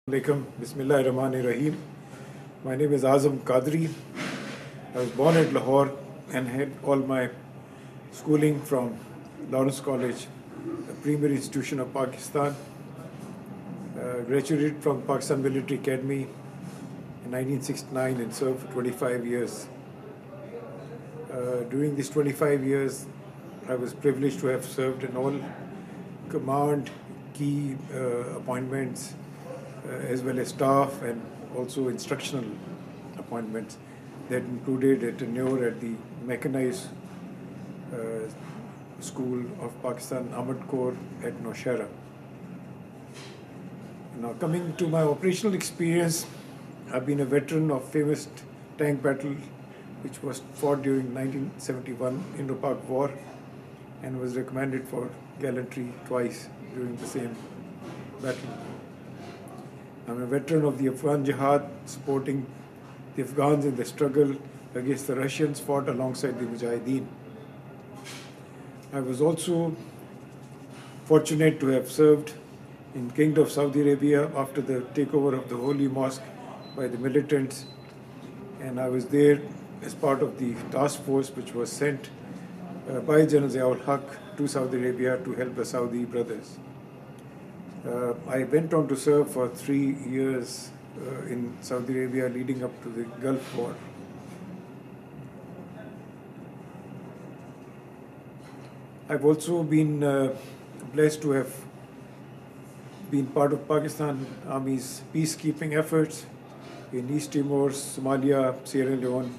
Alaikum. Bismillahirrahmanirrahim. My name is Azam Qadri. I was born at Lahore and had all my schooling from Lawrence College, a premier institution of Pakistan. Graduated from Pakistan Military Academy in 1969 and served for 25 years. During these 25 years, I was privileged to have served in all command, key appointments, as well as staff and also instructional appointments that included a tenure at the Mechanized School of Pakistan Armored Corps at Nowshera. Now, coming to my operational experience, I've been a veteran of famous tank battle which was fought during 1971 Indo-Pak War and was recommended for gallantry twice during the same battle. I'm a veteran of the Afghan Jihad, supporting the Afghans in the struggle against the Russians fought alongside the Mujahideen. I was also fortunate to have served in Kingdom of Saudi Arabia after the takeover of the Holy Mosque by the militants, and I was there as part of the task force which was sent by General Ziaul Haq to Saudi Arabia to help the Saudi brothers. I went on to serve for 3 years in Saudi Arabia leading up to the Gulf War. I've also been blessed to have been part of Pakistan Army's peacekeeping efforts in East Timor, Somalia, Sierra Leone,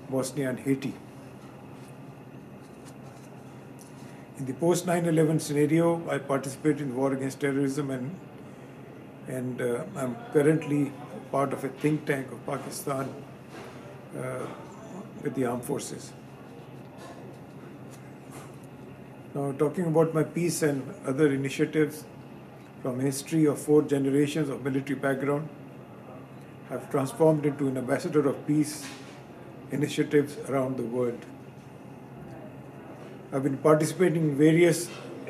Bosnia and Haiti. In the post 9/11 scenario, I participated in war against terrorism and I'm currently part of a think tank of Pakistan with the armed forces. Now, talking about my peace and other initiatives from a history of 4 generations of military background, I've transformed into an ambassador of peace initiatives around the world. I've been participating in various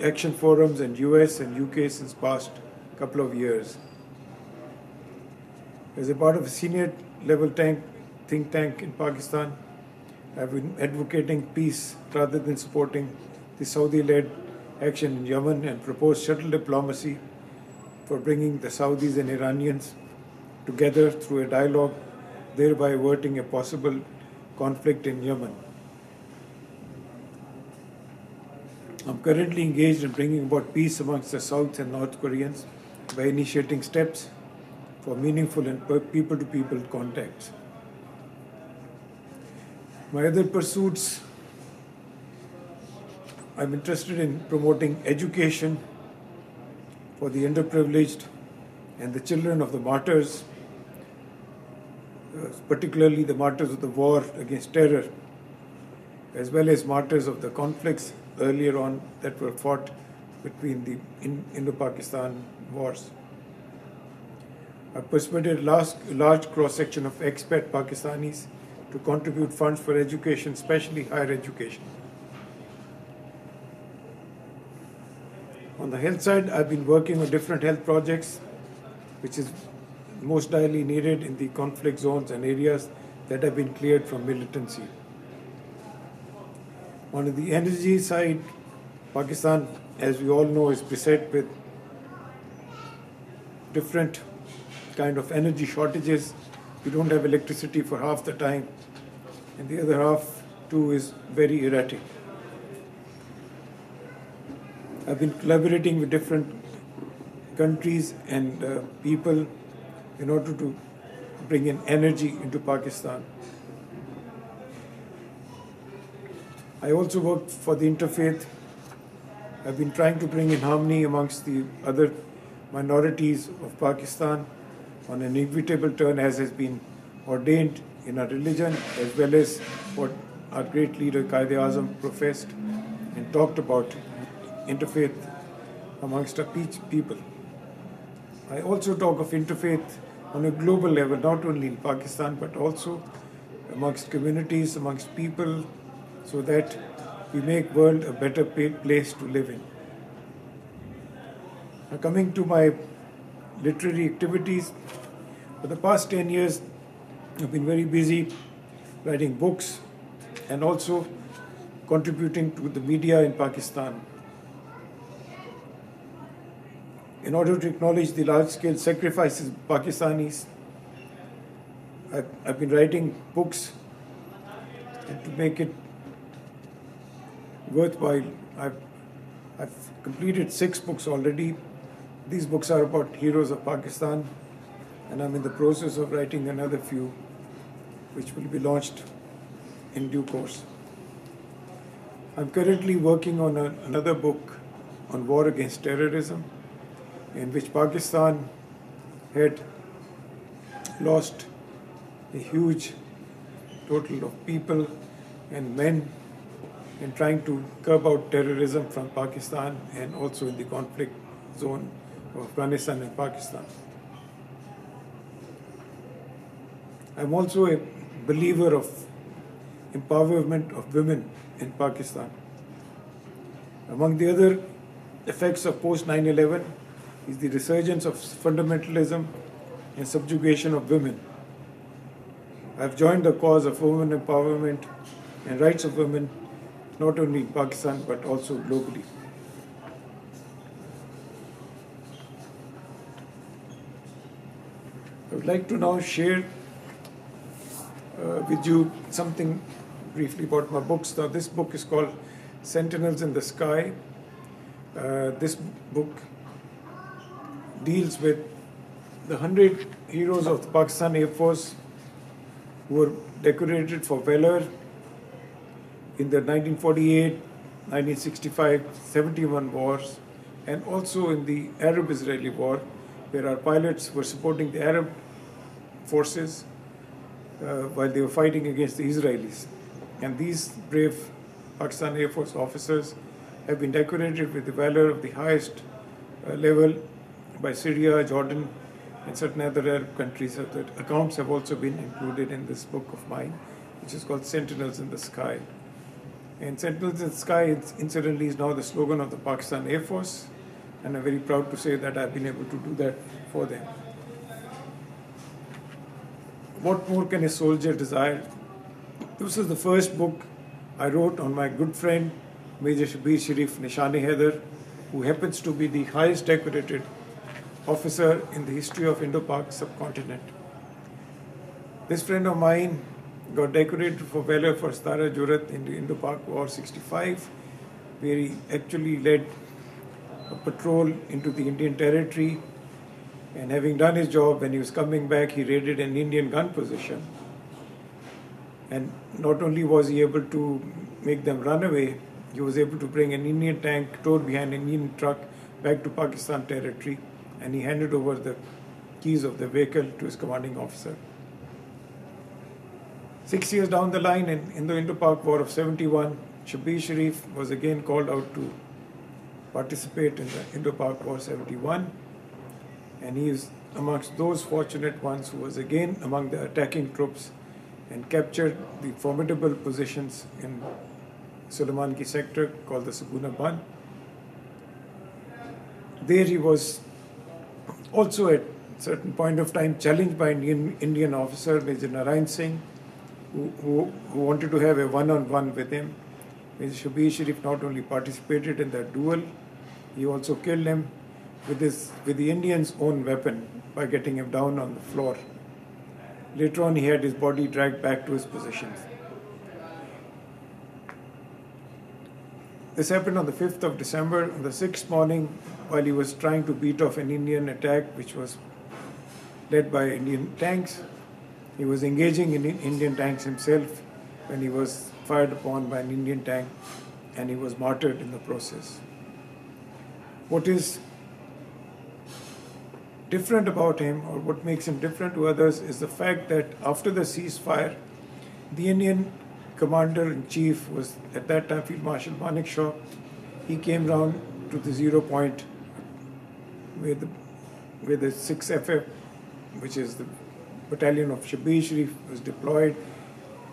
action forums in US and UK since past couple of years. As a part of a senior level think tank in Pakistan, I've been advocating peace rather than supporting the Saudi-led action in Yemen and proposed shuttle diplomacy for bringing the Saudis and Iranians together through a dialogue, thereby averting a possible conflict in Yemen. I'm currently engaged in bringing about peace amongst the South and North Koreans by initiating steps for meaningful and people-to-people contacts. My other pursuits, I'm interested in promoting education for the underprivileged and the children of the martyrs, particularly the martyrs of the war against terror, as well as martyrs of the conflicts earlier on that were fought between the Indo-Pakistan wars. I persuaded a large cross-section of expat Pakistanis to contribute funds for education, especially higher education. On the health side, I've been working on different health projects, which is most direly needed in the conflict zones and areas that have been cleared from militancy. On the energy side, Pakistan, as we all know, is beset with different kind of energy shortages. We don't have electricity for half the time, and the other half too is very erratic. I've been collaborating with different countries and people in order to bring in energy into Pakistan. I also worked for the interfaith. I've been trying to bring in harmony amongst the other minorities of Pakistan on an inevitable turn, as has been ordained in our religion, as well as what our great leader Quaid-e-Azam professed and talked about interfaith amongst our people. I also talk of interfaith on a global level, not only in Pakistan, but also amongst communities, amongst people, so that we make world a better place to live in. Now, coming to my literary activities. For the past 10 years, I've been very busy writing books and also contributing to the media in Pakistan. In order to acknowledge the large-scale sacrifices of Pakistanis, I've been writing books, and to make it worthwhile, I've completed 6 books already. These books are about heroes of Pakistan, and I'm in the process of writing another few, which will be launched in due course. I'm currently working on another book on war against terrorism, in which Pakistan had lost a huge total of people and men in trying to curb out terrorism from Pakistan and also in the conflict zone of Afghanistan and Pakistan. I'm also a believer of empowerment of women in Pakistan. Among the other effects of post 9/11 is the resurgence of fundamentalism and subjugation of women. I've joined the cause of women empowerment and rights of women not only in Pakistan but also globally. I would like to now share with you something briefly about my books. Now, this book is called Sentinels in the Sky. This book deals with the 100 heroes of the Pakistan Air Force who were decorated for valor in the 1948, 1965, 71 wars, and also in the Arab-Israeli war, where our pilots were supporting the Arab forces while they were fighting against the Israelis. And these brave Pakistan Air Force officers have been decorated with the valor of the highest level by Syria, Jordan, and certain other Arab countries. So that accounts have also been included in this book of mine, which is called Sentinels in the Sky. And Sentinels in the Sky, incidentally, is now the slogan of the Pakistan Air Force, and I'm very proud to say that I've been able to do that for them. What more can a soldier desire? This is the first book I wrote on my good friend, Major Shabir Sharif Nishane-Haider, who happens to be the highest decorated officer in the history of Indo-Pak subcontinent. This friend of mine got decorated for valor for Stara Jurat in the Indo-Pak War 65, where he actually led a patrol into the Indian territory, and having done his job, when he was coming back, he raided an Indian gun position. And not only was he able to make them run away, he was able to bring an Indian tank towed behind an Indian truck back to Pakistan territory, and he handed over the keys of the vehicle to his commanding officer. 6 years down the line, in the Indo-Pak War of 71, Shabir Sharif was again called out to participate in the Indo-Pak War 71, and he is amongst those fortunate ones who was again among the attacking troops and captured the formidable positions in Suleiman-Ki sector called the Saguna Band. There he was also at a certain point of time challenged by an Indian officer, Major Narayan Singh, who wanted to have a one-on-one with him. Major Shabir Sharif not only participated in that duel, he also killed him with the Indians' own weapon by getting him down on the floor. Later on, he had his body dragged back to his positions. This happened on the 5th of December. On the 6th morning, while he was trying to beat off an Indian attack, which was led by Indian tanks, he was engaging in Indian tanks himself when he was fired upon by an Indian tank, and he was martyred in the process. What is different about him, or what makes him different to others, is the fact that after the ceasefire, the Indian commander-in-chief was at that time Field Marshal Manekshaw. He came round to the 0 point where the 6th FF, which is the battalion of Shabir Sharif, was deployed,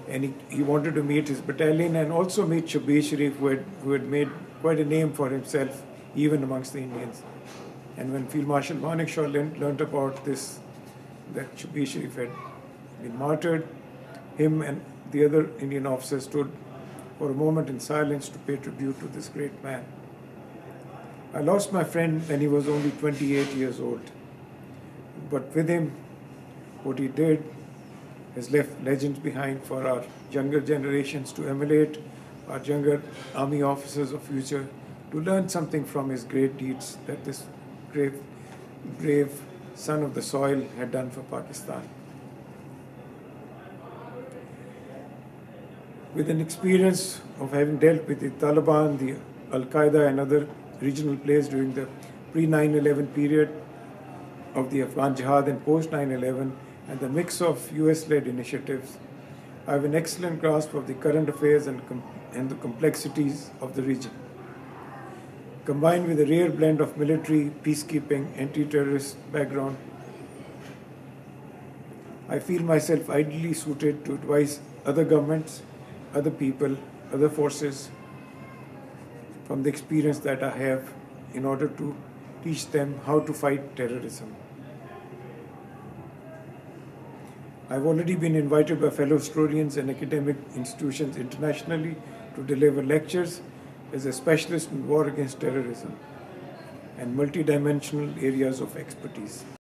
and he wanted to meet his battalion and also meet Shabir Sharif, who had made quite a name for himself even amongst the Indians. And when Field Marshal Manekshaw learnt about this, that Shubir Sharif had been martyred, him and the other Indian officers stood for a moment in silence to pay tribute to this great man. I lost my friend when he was only 28 years old. But with him, what he did has left legends behind for our younger generations to emulate, our younger army officers of future to learn something from his great deeds that this brave son of the soil had done for Pakistan. With an experience of having dealt with the Taliban, the Al-Qaeda and other regional players during the pre-9/11 period of the Afghan Jihad and post-9/11 and the mix of US-led initiatives, I have an excellent grasp of the current affairs and the complexities of the region. Combined with a rare blend of military, peacekeeping, anti-terrorist background, I feel myself ideally suited to advise other governments, other people, other forces from the experience that I have in order to teach them how to fight terrorism. I've already been invited by fellow historians and academic institutions internationally to deliver lectures as a specialist in war against terrorism and multidimensional areas of expertise.